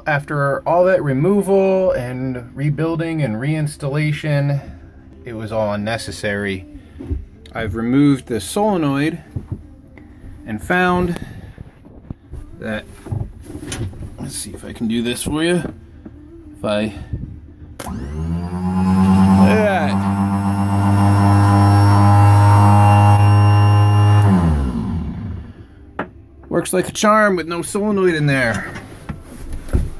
After all that removal and rebuilding and reinstallation, it was all unnecessary. I've removed the solenoid and found that, let's see if I can do this for you. If I, look at that. Works like a charm with no solenoid in there.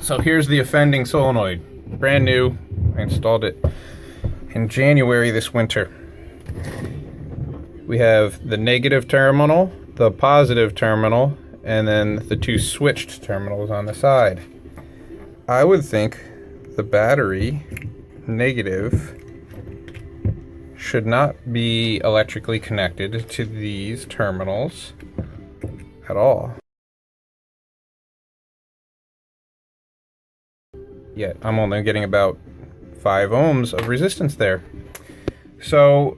So here's the offending solenoid. Brand new. I installed it in January this winter. We have the negative terminal, the positive terminal, and then the two switched terminals on the side. I would think the battery negative should not be electrically connected to these terminals at all. Yet I'm only getting about 5 ohms of resistance there. So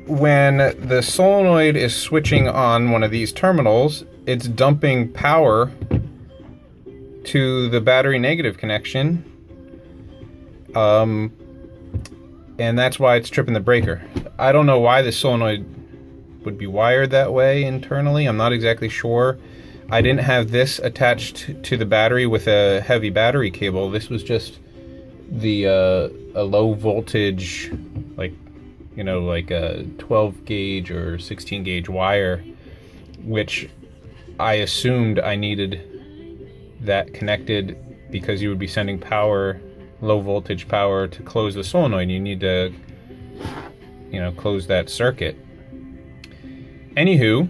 when the solenoid is switching on one of these terminals, it's dumping power to the battery negative connection, and that's why it's tripping the breaker. I don't know why the solenoid would be wired that way internally. I'm not exactly sure. I didn't have this attached to the battery with a heavy battery cable. This was just the a low voltage, like a 12 gauge or 16 gauge wire, which I assumed I needed that connected because you would be sending power, low voltage power, to close the solenoid. You need to, close that circuit. Anywho,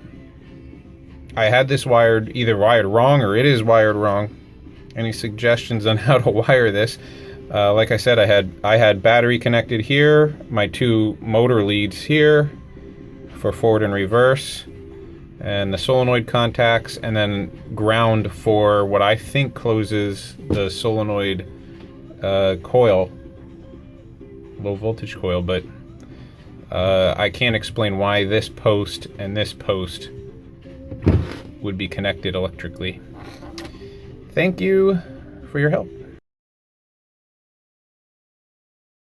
I had this either wired wrong or it is wired wrong. Any suggestions on how to wire this? Like I said, I had battery connected here, my 2 motor leads here for forward and reverse, and the solenoid contacts, and then ground for what I think closes the solenoid coil, low voltage coil, but I can't explain why this post and this post would be connected electrically. Thank you for your help.